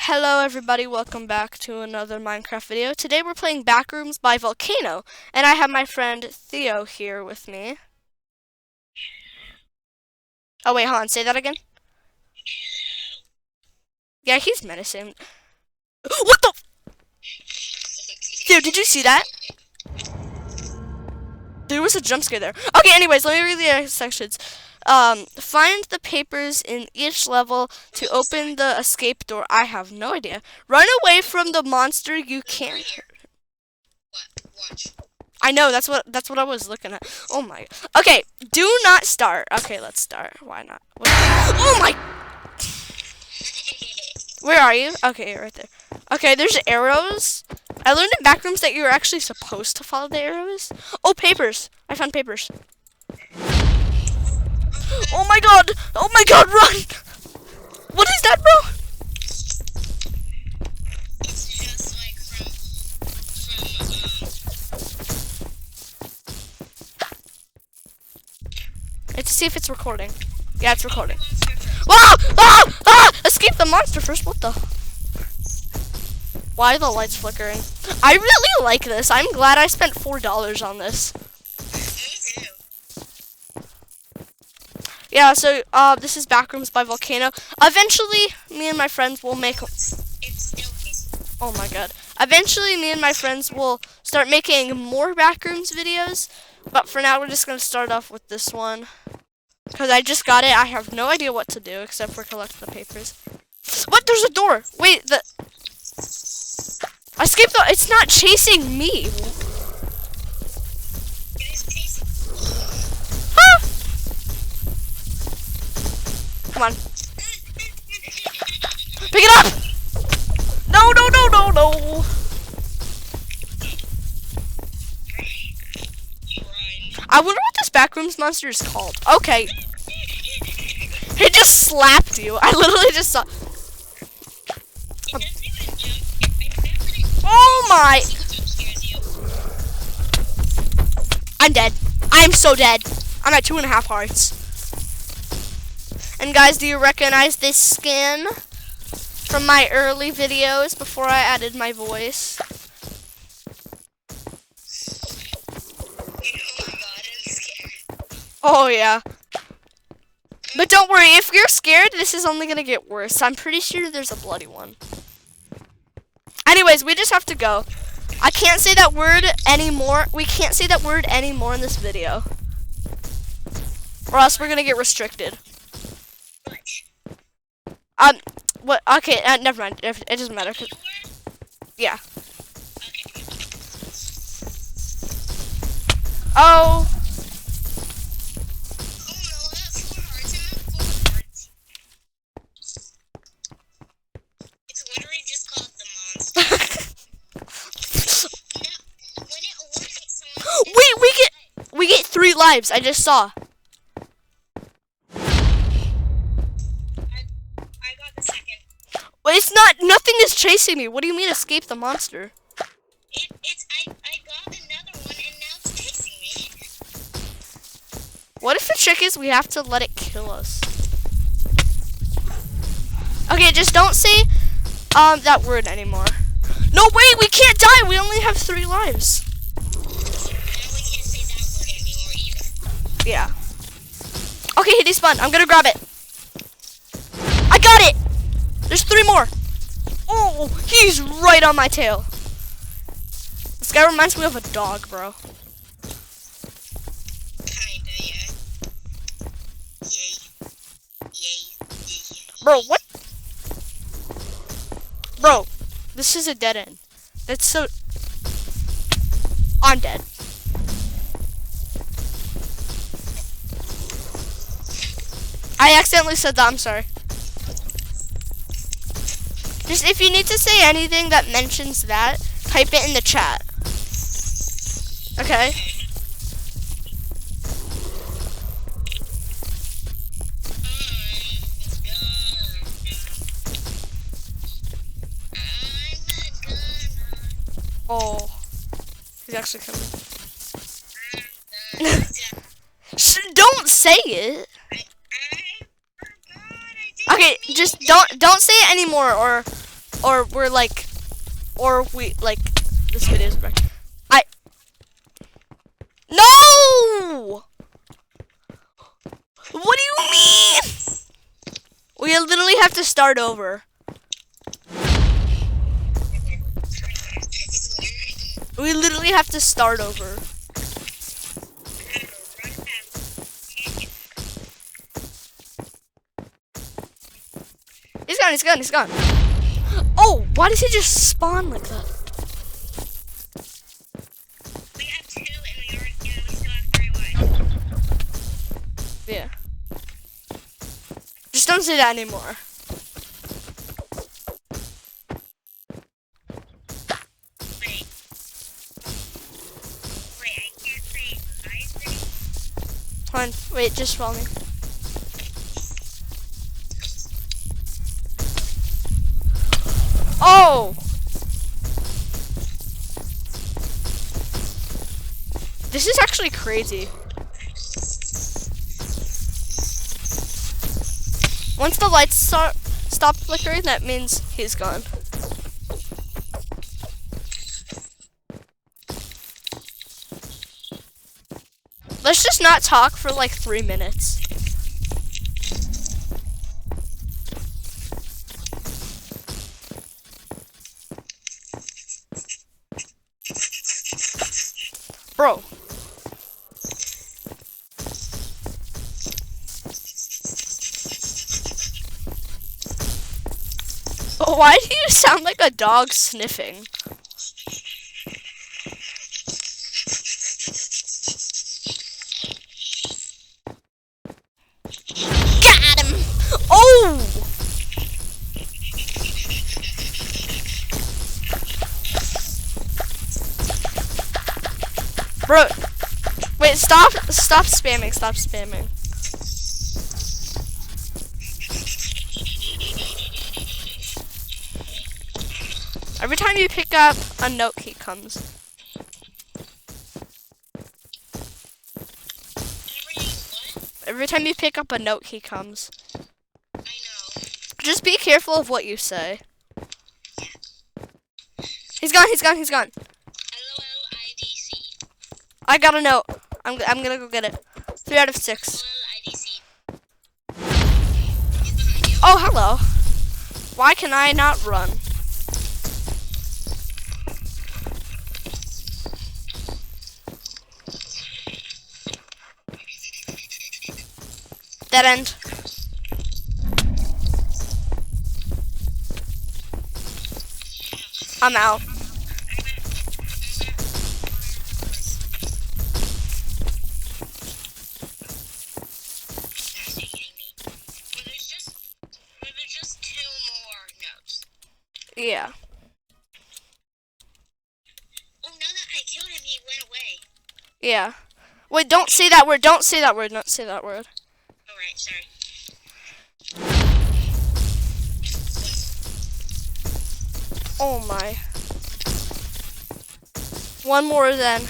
Hello everybody, welcome back to another Minecraft video. Today we're playing Backrooms by Volcano, and I have my friend Theo here with me. Oh wait, hold on, say that again. Yeah, he's menacing. What the? Dude, did you see that? There was a jump scare there. Okay, anyways, let me read the sections. Find the papers in each level to open the escape door. I have no idea. Run away from the monster you can't hurt. Watch. I know, that's what I was looking at. Oh my. Okay, do not start. Okay, let's start. Why not? Oh my. Where are you? Okay, right there. Okay, there's arrows. I learned in Backrooms that you're actually supposed to follow the arrows. Oh, papers. I found papers. Oh my god! Oh my god, run! What is that, bro? It's just like Let's see if it's recording. Yeah, it's recording. Wow! Ah! Ah! Escape the monster first. What the? Why are the lights flickering? I really like this. I'm glad I spent $4 on this. Yeah, so this is Backrooms by Volcano. Eventually, me and my friends will make. Oh my god! Eventually, me and my friends will start making more Backrooms videos. But for now, we're just gonna start off with this one because I just got it. I have no idea what to do except for collect the papers. What? There's a door. Wait, escape the. It's not chasing me. Huh? Come on. Pick it up! No, no, no, no, no. I wonder what this Backrooms monster is called. Okay. He just slapped you. I literally just saw. Oh my. I'm dead. I'm so dead. I'm at 2.5 hearts. And guys, do you recognize this skin from my early videos before I added my voice? Oh yeah. But don't worry, if you're scared, this is only gonna get worse. I'm pretty sure there's a bloody one. Anyways, we just have to go. I can't say that word anymore. We can't say that word anymore in this video. Or else we're gonna get restricted. What? Okay, never mind. It doesn't matter. Yeah. Oh. It's literally just called the monster. Wait, we get 3 lives. I just saw. Well, it's not. Nothing is chasing me. What do you mean, escape the monster? I got another one, and now it's chasing me. What if the trick is we have to let it kill us? Okay, just don't say that word anymore. No, wait, we can't die. We only have 3 lives. And we can't say that word anymore either. Yeah. Okay, he despawned. I'm gonna grab it. I got it. There's 3 more. Oh, he's right on my tail. This guy reminds me of a dog, bro. Kinda, yeah. Yay. Bro, what? Bro, this is a dead end. That's so. I'm dead. I accidentally said that. I'm sorry. Just if you need to say anything that mentions that, type it in the chat. Okay? Oh. He's actually coming. Don't say it. I forgot. Okay, just don't say it anymore, or or we're like, or we like this video's back. No! What do you mean? We literally have to start over. We literally have to start over. He's gone, he's gone, he's gone. Oh, why does he just spawn like that? We have 2 and we still have 3 left. Yeah. Just don't say that anymore. Wait. Wait, I can't say nice. Hold on, wait, just follow me. Oh! This is actually crazy. Once the lights stop flickering, that means he's gone. Let's just not talk for like 3 minutes. Bro. Why do you sound like a dog sniffing? Got him! Oh! Bro, wait, stop spamming, stop spamming. Every time you pick up a note, he comes. Every time you pick up a note, he comes. I know. Just be careful of what you say. He's gone, he's gone, he's gone. LOLIDC. I got a note. I'm gonna go get it. 3 out of 6. LOLIDC. Oh, hello. Why can I not run? Dead end. I'm out. There's just 2 more notes. Yeah. Oh, now that I killed him, he went away. Yeah. Wait, don't say that word. Don't say that word. Don't say that word. Alright, sorry. Oh my. One more, then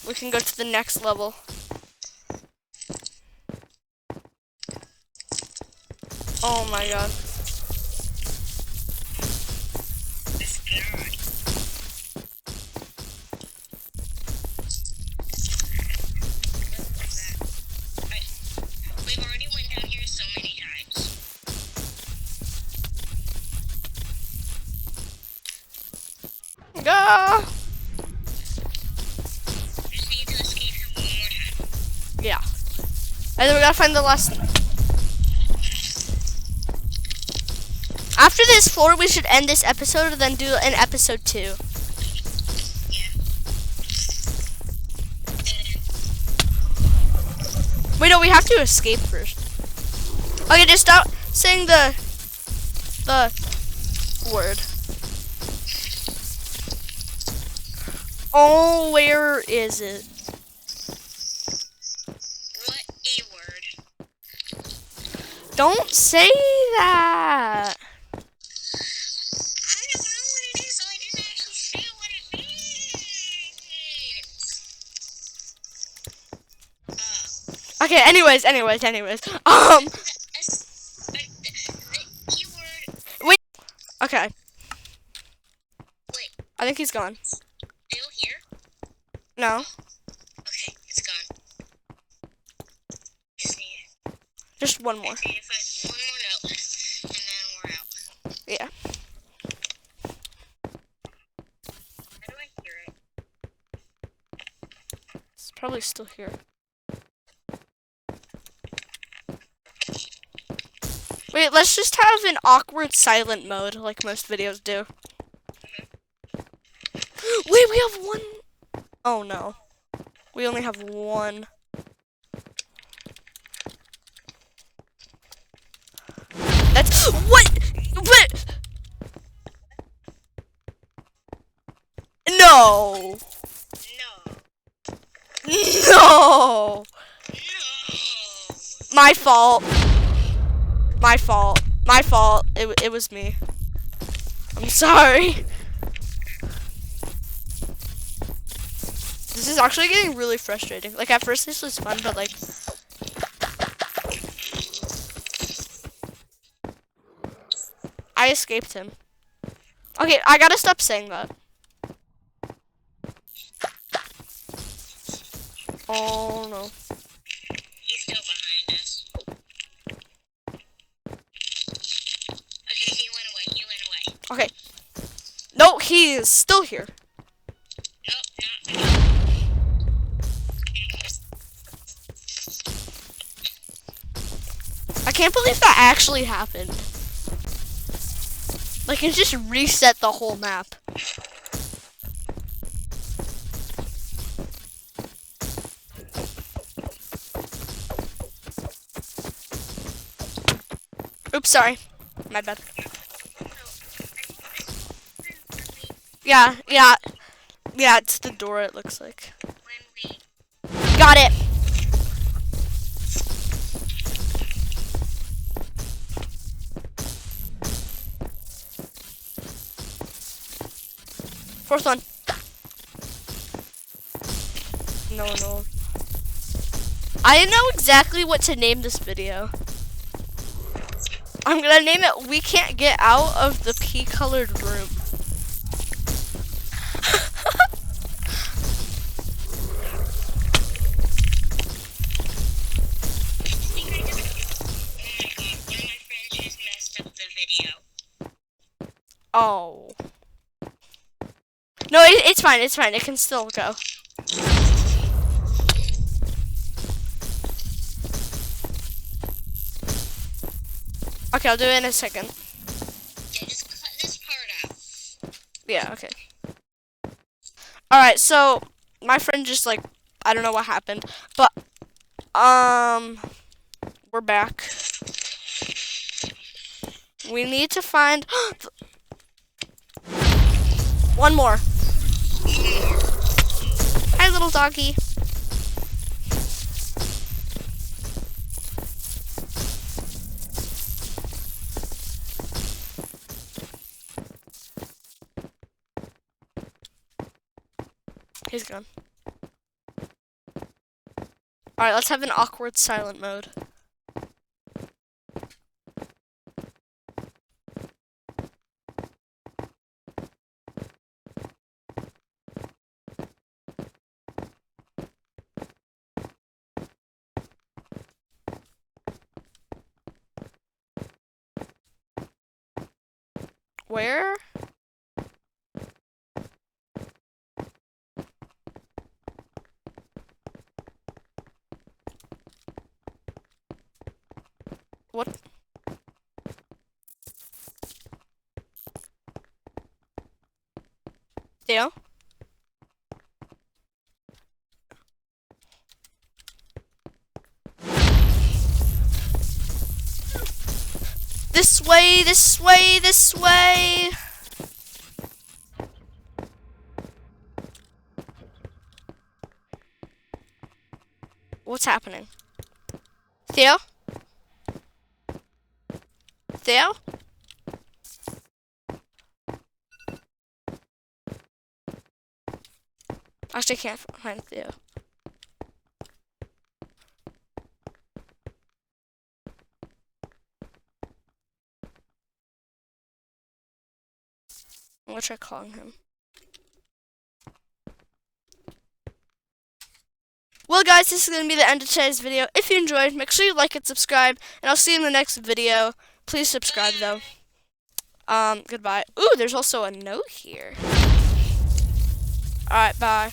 we can go to the next level. Oh my god. This guy. We've already went down here so many times. Ah! Just need to escape him one more time. Yeah. And then we gotta find the last. After this floor, we should end this episode and then do an episode 2. Yeah. Wait, no, we have to escape first. Okay, just stop saying the word. Oh, where is it? What a word. Don't say that. I don't know what it is, so I didn't actually say what it means. Okay, anyways. The E word. Wait. Okay. I think he's gone. Still here? No, Okay, it's gone. Just need just one more. to find one more note, and then we're out. Yeah. How do I hear it? It's probably still here. Wait, let's just have an awkward silent mode like most videos do. Wait, we have one. Oh no. We only have one. That's what? What? No. No. No. No. My fault. My fault. My fault. It was me. I'm sorry. This is actually getting really frustrating. Like at first this was fun, but like I escaped him. Okay, I gotta stop saying that. Oh no. He's still behind us. Okay, he went away. He went away. Okay. No, he is still here. Nope, not. I can't believe that actually happened. Like it just reset the whole map. Oops, sorry. My bad. Yeah, yeah. Yeah, it's the door it looks like. When we Got it. Fourth one. No. I know exactly what to name this video. I'm gonna name it "We Can't Get Out of the Pea-Colored Room." Oh. No, it's fine. It's fine. It can still go. Okay, I'll do it in a second. Yeah, just cut this part out. Yeah, okay. Alright, so my friend just like I don't know what happened, but we're back. We need to find one more. Hi, little doggy. He's gone. Alright, let's have an awkward silent mode. Where? What? Theo? This way, this way, this way. What's happening? Theo? Theo? Actually, I can't find Theo. I'm gonna try calling him. Well, guys, this is going to be the end of today's video. If you enjoyed, make sure you like and subscribe, and I'll see you in the next video. Please subscribe, though. Goodbye. Ooh, there's also a note here. Alright, bye.